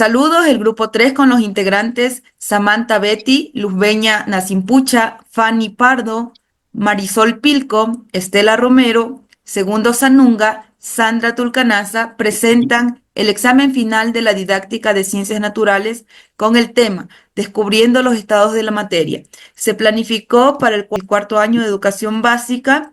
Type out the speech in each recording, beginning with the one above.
Saludos, el grupo 3 con los integrantes Samantha Betty, Luzbeña Nacimpucha, Fanny Pardo, Marisol Pilco, Estela Romero, Segundo Sanunga, Sandra Tulcanaza, presentan el examen final de la didáctica de Ciencias Naturales con el tema Descubriendo los estados de la materia. Se planificó para el cuarto año de educación básica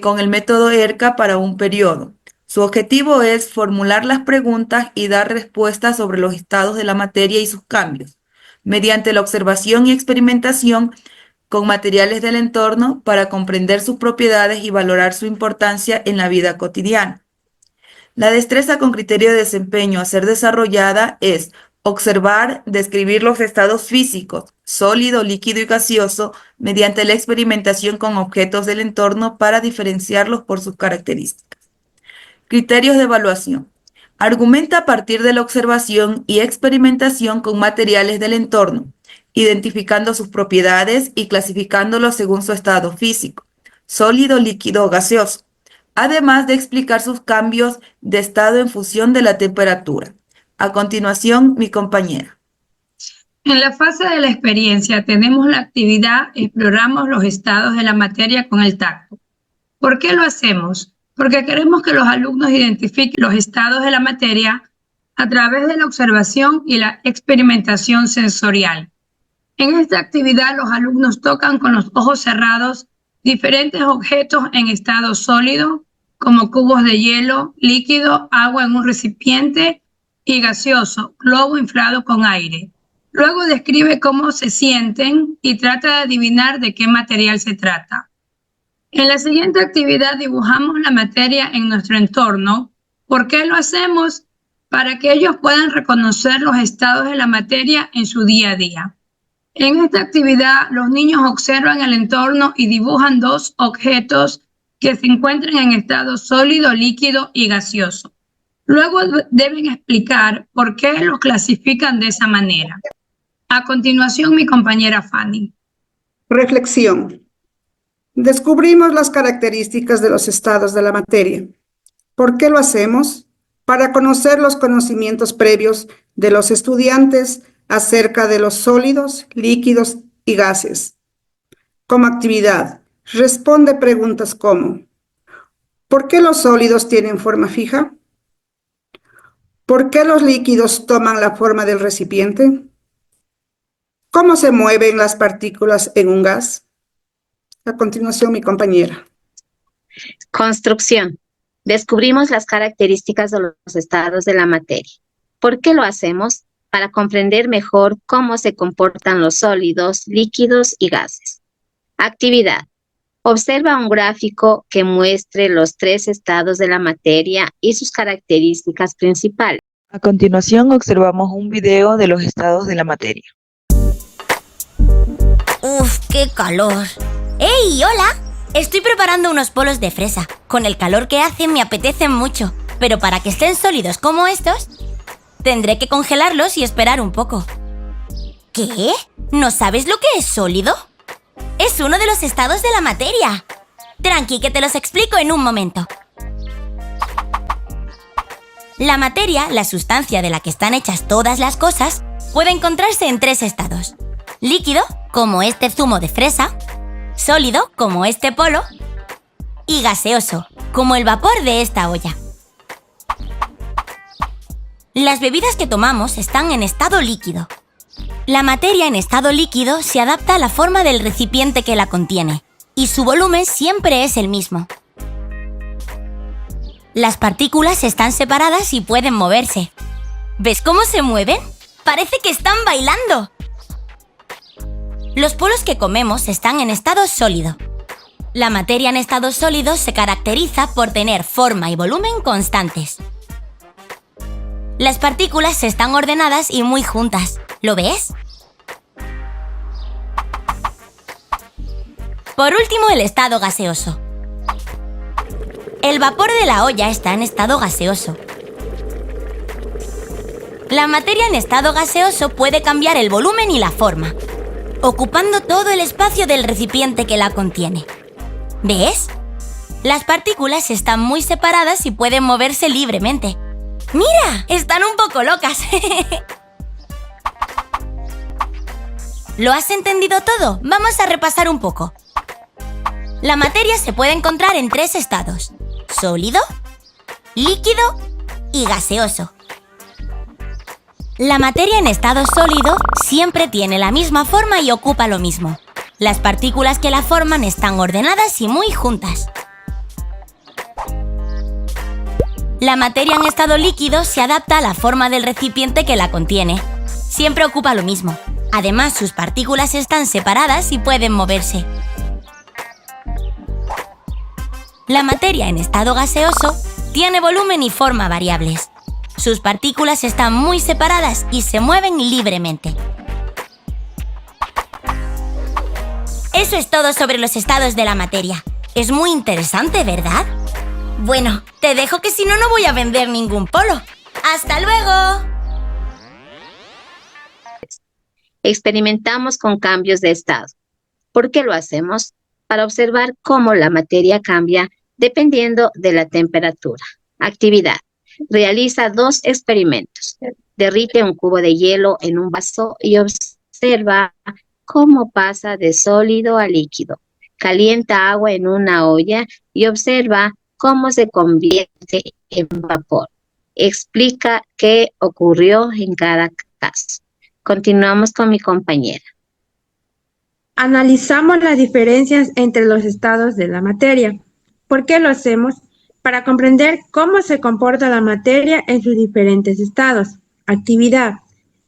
con el método ERCA para un periodo. Su objetivo es formular las preguntas y dar respuestas sobre los estados de la materia y sus cambios, mediante la observación y experimentación con materiales del entorno para comprender sus propiedades y valorar su importancia en la vida cotidiana. La destreza con criterio de desempeño a ser desarrollada es observar, describir los estados físicos, sólido, líquido y gaseoso, mediante la experimentación con objetos del entorno para diferenciarlos por sus características. Criterios de evaluación. Argumenta a partir de la observación y experimentación con materiales del entorno, identificando sus propiedades y clasificándolos según su estado físico, sólido, líquido o gaseoso, además de explicar sus cambios de estado en función de la temperatura. A continuación, mi compañera. En la fase de la experiencia tenemos la actividad Exploramos los estados de la materia con el tacto. ¿Por qué lo hacemos? Porque queremos que los alumnos identifiquen los estados de la materia a través de la observación y la experimentación sensorial. En esta actividad los alumnos tocan con los ojos cerrados diferentes objetos en estado sólido, como cubos de hielo, líquido, agua en un recipiente y gaseoso, globo inflado con aire. Luego describe cómo se sienten y trata de adivinar de qué material se trata. En la siguiente actividad dibujamos la materia en nuestro entorno. ¿Por qué lo hacemos? Para que ellos puedan reconocer los estados de la materia en su día a día. En esta actividad, los niños observan el entorno y dibujan dos objetos que se encuentran en estado sólido, líquido y gaseoso. Luego deben explicar por qué los clasifican de esa manera. A continuación, mi compañera Fanny. Reflexión. Descubrimos las características de los estados de la materia. ¿Por qué lo hacemos? Para conocer los conocimientos previos de los estudiantes acerca de los sólidos, líquidos y gases. Como actividad, responde preguntas como: ¿por qué los sólidos tienen forma fija? ¿Por qué los líquidos toman la forma del recipiente? ¿Cómo se mueven las partículas en un gas? A continuación, mi compañera. Construcción. Descubrimos las características de los estados de la materia. ¿Por qué lo hacemos? Para comprender mejor cómo se comportan los sólidos, líquidos y gases. Actividad. Observa un gráfico que muestre los tres estados de la materia y sus características principales. A continuación, observamos un video de los estados de la materia. ¡Uf, qué calor! ¡Ey, hola! Estoy preparando unos polos de fresa. Con el calor que hace me apetecen mucho. Pero para que estén sólidos como estos, tendré que congelarlos y esperar un poco. ¿Qué? ¿No sabes lo que es sólido? Es uno de los estados de la materia. Tranqui, que te los explico en un momento. La materia, la sustancia de la que están hechas todas las cosas, puede encontrarse en tres estados. Líquido, como este zumo de fresa, sólido, como este polo, y gaseoso, como el vapor de esta olla. Las bebidas que tomamos están en estado líquido. La materia en estado líquido se adapta a la forma del recipiente que la contiene, y su volumen siempre es el mismo. Las partículas están separadas y pueden moverse. ¿Ves cómo se mueven? ¡Parece que están bailando! Los polos que comemos están en estado sólido. La materia en estado sólido se caracteriza por tener forma y volumen constantes. Las partículas están ordenadas y muy juntas. ¿Lo ves? Por último, el estado gaseoso. El vapor de la olla está en estado gaseoso. La materia en estado gaseoso puede cambiar el volumen y la forma, ocupando todo el espacio del recipiente que la contiene. ¿Ves? Las partículas están muy separadas y pueden moverse libremente. ¡Mira! Están un poco locas. ¿Lo has entendido todo? Vamos a repasar un poco. La materia se puede encontrar en 3 estados: sólido, líquido y gaseoso. La materia en estado sólido siempre tiene la misma forma y ocupa lo mismo. Las partículas que la forman están ordenadas y muy juntas. La materia en estado líquido se adapta a la forma del recipiente que la contiene. Siempre ocupa lo mismo. Además, sus partículas están separadas y pueden moverse. La materia en estado gaseoso tiene volumen y forma variables. Sus partículas están muy separadas y se mueven libremente. Eso es todo sobre los estados de la materia. Es muy interesante, ¿verdad? Bueno, te dejo que si no, no voy a vender ningún polo. ¡Hasta luego! Experimentamos con cambios de estado. ¿Por qué lo hacemos? Para observar cómo la materia cambia dependiendo de la temperatura. Actividad. Realiza 2 experimentos. Derrite un cubo de hielo en un vaso y observa cómo pasa de sólido a líquido. Calienta agua en una olla y observa cómo se convierte en vapor. Explica qué ocurrió en cada caso. Continuamos con mi compañera. Analizamos las diferencias entre los estados de la materia. ¿Por qué lo hacemos? Para comprender cómo se comporta la materia en sus diferentes estados. Actividad.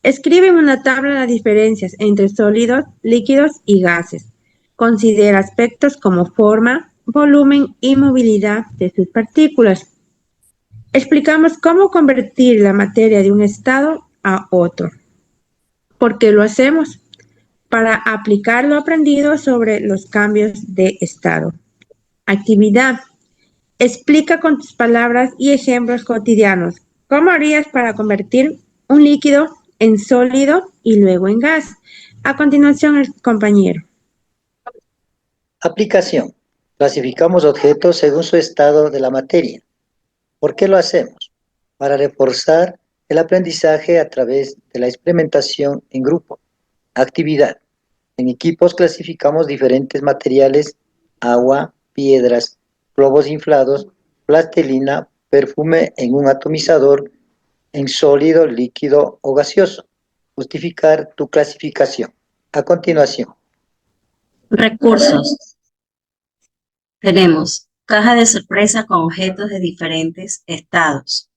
Escribe en una tabla las diferencias entre sólidos, líquidos y gases. Considera aspectos como forma, volumen y movilidad de sus partículas. Explicamos cómo convertir la materia de un estado a otro. ¿Por qué lo hacemos? Para aplicar lo aprendido sobre los cambios de estado. Actividad. Explica con tus palabras y ejemplos cotidianos cómo harías para convertir un líquido en sólido y luego en gas. A continuación, el compañero. Aplicación. Clasificamos objetos según su estado de la materia. ¿Por qué lo hacemos? Para reforzar el aprendizaje a través de la experimentación en grupo. Actividad. En equipos clasificamos diferentes materiales: agua, piedras, globos inflados, plastilina, perfume en un atomizador, en sólido, líquido o gaseoso. Justificar tu clasificación. A continuación. Recursos. Tenemos caja de sorpresa con objetos de diferentes estados: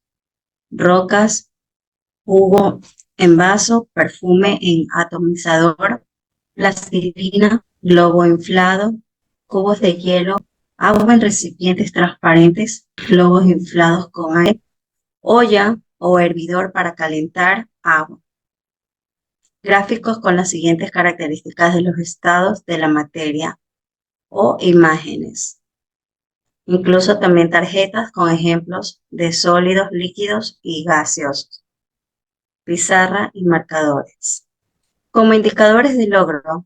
rocas, jugo en vaso, perfume en atomizador, plastilina, globo inflado, cubos de hielo, agua en recipientes transparentes, globos inflados con aire, olla o hervidor para calentar agua. Gráficos con las siguientes características de los estados de la materia o imágenes. Incluso también tarjetas con ejemplos de sólidos, líquidos y gaseosos. Pizarra y marcadores. Como indicadores de logro,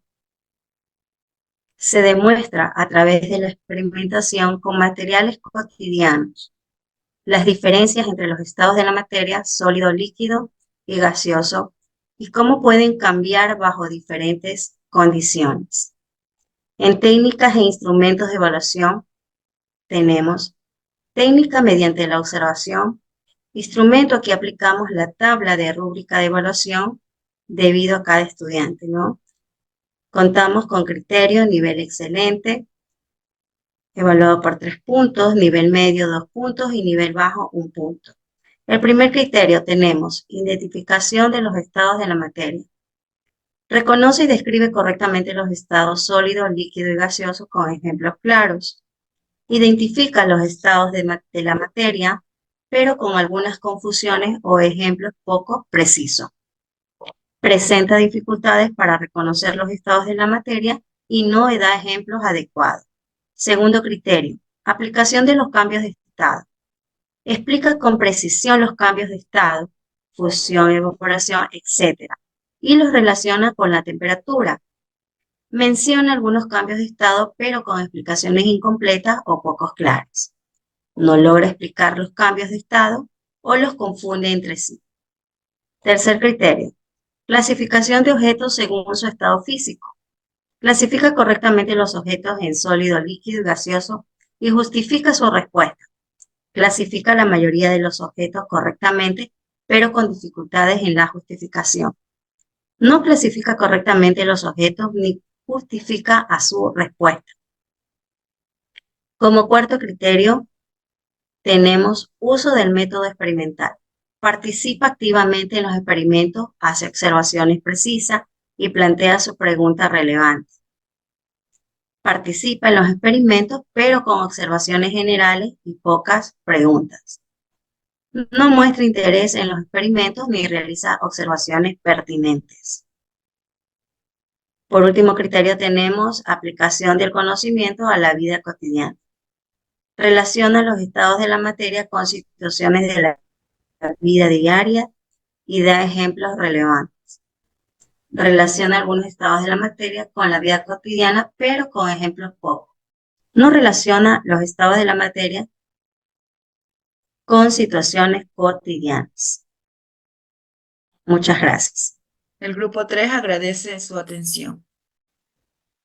se demuestra a través de la experimentación con materiales cotidianos las diferencias entre los estados de la materia, sólido, líquido y gaseoso, y cómo pueden cambiar bajo diferentes condiciones. En técnicas e instrumentos de evaluación tenemos técnica mediante la observación, instrumento. Aquí aplicamos la tabla de rúbrica de evaluación debido a cada estudiante, ¿no? Contamos con criterio, nivel excelente, evaluado por 3 puntos, nivel medio 2 puntos y nivel bajo 1 punto. El primer criterio tenemos identificación de los estados de la materia. Reconoce y describe correctamente los estados sólido, líquido y gaseoso con ejemplos claros. Identifica los estados de la materia, pero con algunas confusiones o ejemplos poco precisos. Presenta dificultades para reconocer los estados de la materia y no da ejemplos adecuados. Segundo criterio, aplicación de los cambios de estado. Explica con precisión los cambios de estado, fusión, evaporación, etc. y los relaciona con la temperatura. Menciona algunos cambios de estado, pero con explicaciones incompletas o poco claras. No logra explicar los cambios de estado o los confunde entre sí. Tercer criterio, clasificación de objetos según su estado físico. Clasifica correctamente los objetos en sólido, líquido y gaseoso y justifica su respuesta. Clasifica la mayoría de los objetos correctamente, pero con dificultades en la justificación. No clasifica correctamente los objetos ni justifica a su respuesta. Como cuarto criterio, tenemos uso del método experimental. Participa activamente en los experimentos, hace observaciones precisas y plantea sus preguntas relevantes. Participa en los experimentos, pero con observaciones generales y pocas preguntas. No muestra interés en los experimentos ni realiza observaciones pertinentes. Por último criterio tenemos aplicación del conocimiento a la vida cotidiana. Relaciona los estados de la materia con situaciones de la vida diaria y da ejemplos relevantes. Relaciona algunos estados de la materia con la vida cotidiana, pero con ejemplos pocos. No relaciona los estados de la materia con situaciones cotidianas. Muchas gracias. El grupo 3 agradece su atención.